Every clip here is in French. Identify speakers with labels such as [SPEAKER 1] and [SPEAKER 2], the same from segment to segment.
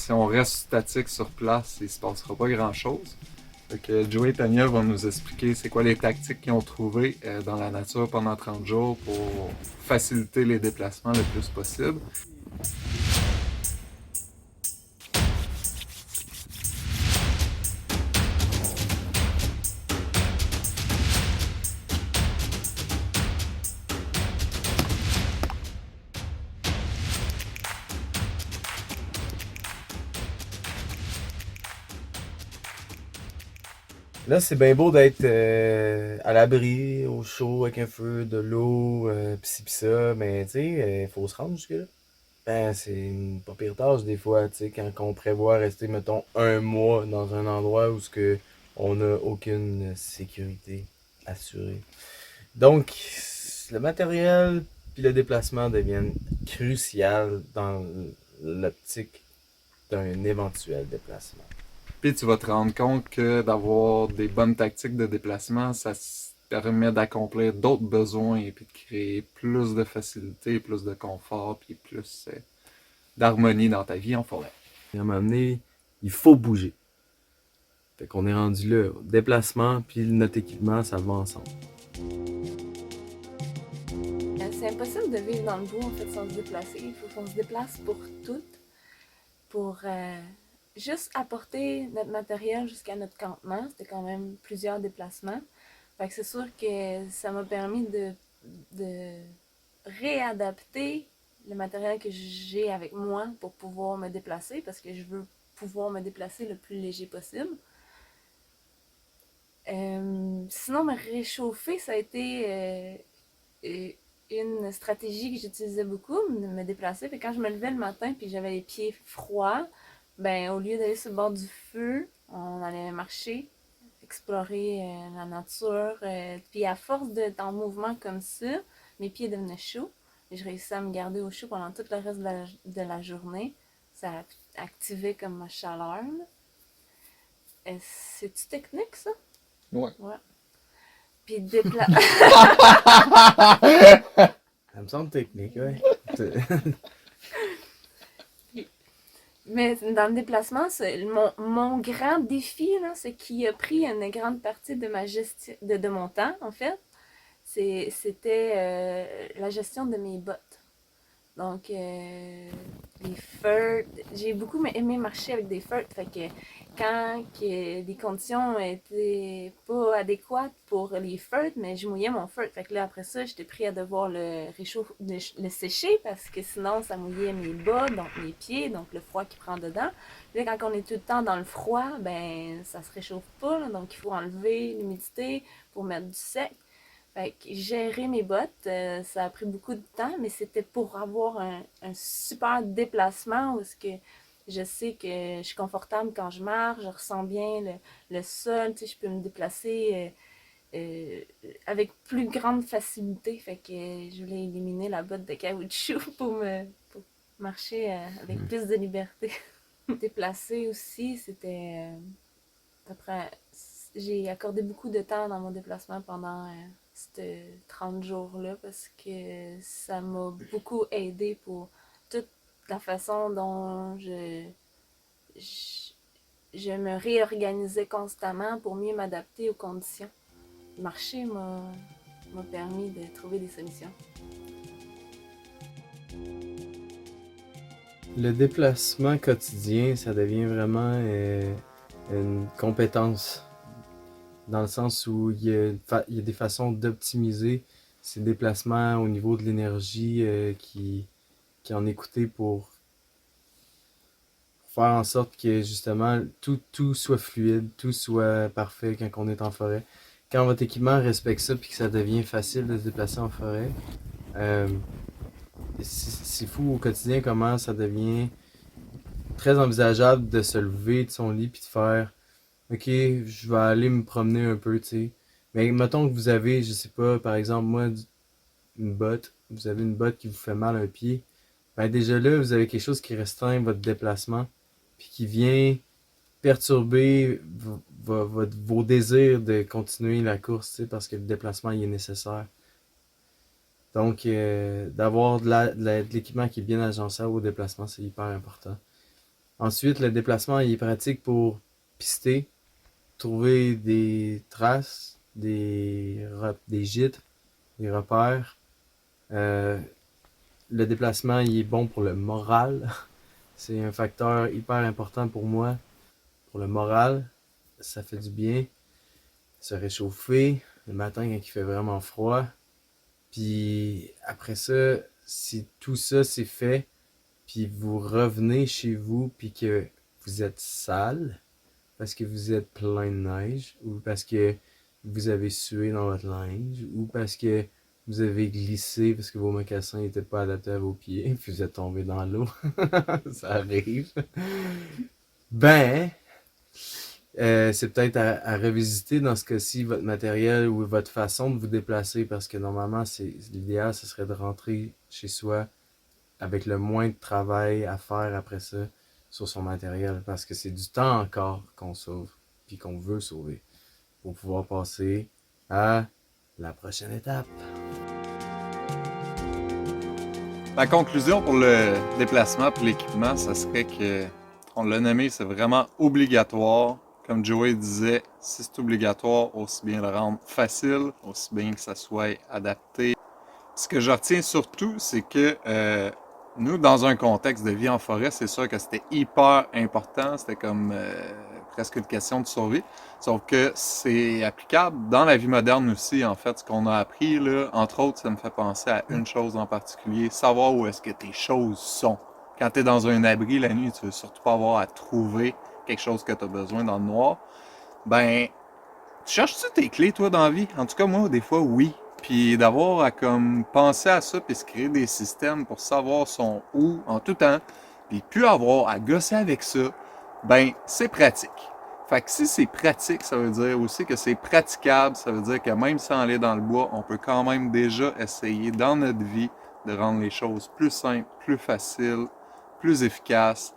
[SPEAKER 1] si on reste statique sur place, il se passera pas grand-chose. Fait que Joey et Tania vont nous expliquer c'est quoi les tactiques qu'ils ont trouvées dans la nature pendant 30 jours pour faciliter les déplacements le plus possible.
[SPEAKER 2] Là, c'est bien beau d'être à l'abri, au chaud, avec un feu, de l'eau, pis ci pis ça, mais tu sais, faut se rendre jusque-là. Ben, c'est une pas pire tâche des fois, tu sais, quand on prévoit rester, mettons, un mois dans un endroit où ce que on n'a aucune sécurité assurée. Donc, le matériel puis le déplacement deviennent crucial dans l'optique d'un éventuel déplacement.
[SPEAKER 1] Puis tu vas te rendre compte que d'avoir des bonnes tactiques de déplacement, ça permet d'accomplir d'autres besoins et puis de créer plus de facilité, plus de confort, puis plus d'harmonie dans ta vie en forêt.
[SPEAKER 2] Et à un moment donné, il faut bouger. Fait qu'on est rendu là. Déplacement puis notre équipement, ça va ensemble.
[SPEAKER 3] C'est impossible de vivre dans le bois en fait sans se déplacer. Il faut qu'on se déplace pour tout, pour juste apporter notre matériel jusqu'à notre campement. C'était quand même plusieurs déplacements. Fait que c'est sûr que ça m'a permis de réadapter le matériel que j'ai avec moi pour pouvoir me déplacer parce que je veux pouvoir me déplacer le plus léger possible. Sinon, me réchauffer, ça a été une stratégie que j'utilisais beaucoup, de me déplacer. Fait que quand je me levais le matin puis j'avais les pieds froids, ben au lieu d'aller sur le bord du feu, on allait marcher, explorer la nature. Puis à force d'être en mouvement comme ça, mes pieds devenaient chauds. Et je réussissais à me garder au chaud pendant tout le reste de la journée. Ça a activé comme ma chaleur. C'est-tu technique, ça?
[SPEAKER 1] Ouais.
[SPEAKER 3] Ouais. Puis dépla...
[SPEAKER 2] Ça me semble technique, ouais.
[SPEAKER 3] Mais dans le déplacement, mon grand défi, là, c'est qui a pris une grande partie de ma gestion, de mon temps, en fait. C'était la gestion de mes bottes. Donc, les feutres. J'ai beaucoup aimé marcher avec des feutres. Fait que quand les conditions étaient pas adéquates pour les feutres, mais je mouillais mon feutre. Fait que là, après ça, j'étais pris à devoir le sécher parce que sinon, ça mouillait mes bas, donc mes pieds, donc le froid qui prend dedans. Puis là, quand on est tout le temps dans le froid, ben, ça se réchauffe pas. Là, donc, il faut enlever l'humidité pour mettre du sec. Fait que gérer mes bottes, ça a pris beaucoup de temps, mais c'était pour avoir un super déplacement où que je sais que je suis confortable quand je marche, je ressens bien le sol, tu sais, je peux me déplacer avec plus grande facilité. Fait que je voulais éliminer la botte de caoutchouc pour marcher avec plus de liberté. Déplacer aussi, c'était après, j'ai accordé beaucoup de temps dans mon déplacement pendant ces 30 jours-là parce que ça m'a beaucoup aidé pour toute la façon dont je, je me réorganisais constamment pour mieux m'adapter aux conditions. Marcher m'a permis de trouver des solutions.
[SPEAKER 2] Le déplacement quotidien, ça devient vraiment une compétence. Dans le sens où il y a des façons d'optimiser ces déplacements au niveau de l'énergie qui en écouter pour faire en sorte que justement tout soit fluide, tout soit parfait quand on est en forêt. Quand votre équipement respecte ça puis que ça devient facile de se déplacer en forêt, euh, c'est fou au quotidien comment ça devient très envisageable de se lever de son lit puis de faire ok, je vais aller me promener un peu, tu sais. Mais mettons que vous avez, je sais pas, par exemple, moi, une botte, vous avez une botte qui vous fait mal à un pied, ben déjà là, vous avez quelque chose qui restreint votre déplacement, puis qui vient perturber vos désirs de continuer la course, tu sais, parce que le déplacement, il est nécessaire. Donc, d'avoir de l'équipement qui est bien agencé au déplacement, c'est hyper important. Ensuite, le déplacement il est pratique pour pister, trouver des traces, des gîtes, des repères. Euh, le déplacement il est bon pour le moral. C'est un facteur hyper important pour moi, pour le moral. Ça fait du bien. Se réchauffer le matin quand il fait vraiment froid. Puis après ça, si tout ça c'est fait, puis vous revenez chez vous, puis que vous êtes sale, parce que vous êtes plein de neige, ou parce que vous avez sué dans votre linge, ou parce que vous avez glissé parce que vos mocassins n'étaient pas adaptés à vos pieds, puis vous êtes tombé dans l'eau. Ça arrive. Ben, c'est peut-être à revisiter dans ce cas-ci votre matériel ou votre façon de vous déplacer parce que normalement, l'idéal, ce serait de rentrer chez soi avec le moins de travail à faire après ça sur son matériel parce que c'est du temps encore qu'on sauve puis qu'on veut sauver pour pouvoir passer à la prochaine étape.
[SPEAKER 1] La conclusion pour le déplacement et l'équipement, ça serait que, on l'a nommé, c'est vraiment obligatoire. Comme Joey disait, si c'est obligatoire, aussi bien le rendre facile, aussi bien que ça soit adapté. Ce que je retiens surtout, c'est que nous, dans un contexte de vie en forêt, c'est sûr que c'était hyper important. C'était comme presque une question de survie. Sauf que c'est applicable dans la vie moderne aussi, en fait. Ce qu'on a appris, là, entre autres, ça me fait penser à une chose en particulier. Savoir où est-ce que tes choses sont. Quand tu es dans un abri la nuit, tu veux surtout pas avoir à trouver quelque chose que tu as besoin dans le noir. Ben, tu cherches-tu tes clés, toi, dans la vie? En tout cas, moi, des fois, oui. Puis d'avoir à comme penser à ça, puis se créer des systèmes pour savoir son où en tout temps, puis plus avoir à gosser avec ça, ben, c'est pratique. Fait que si c'est pratique, ça veut dire aussi que c'est praticable. Ça veut dire que même sans aller dans le bois, on peut quand même déjà essayer dans notre vie de rendre les choses plus simples, plus faciles, plus efficaces,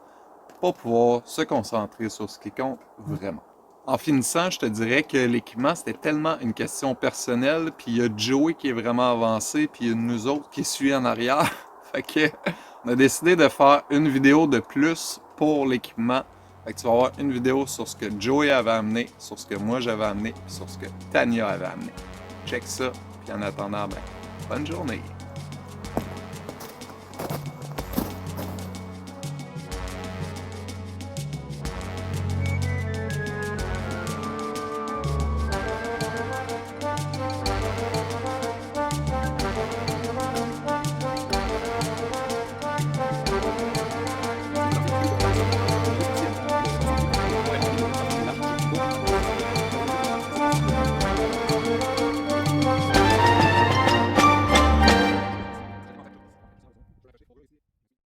[SPEAKER 1] pour pouvoir se concentrer sur ce qui compte vraiment. En finissant, je te dirais que l'équipement, c'était tellement une question personnelle, puis il y a Joey qui est vraiment avancé, puis il y a nous autres qui suit en arrière. Fait que on a décidé de faire une vidéo de plus pour l'équipement. Fait que tu vas avoir une vidéo sur ce que Joey avait amené, sur ce que moi j'avais amené, puis sur ce que Tania avait amené. Check ça, puis en attendant, ben, bonne journée!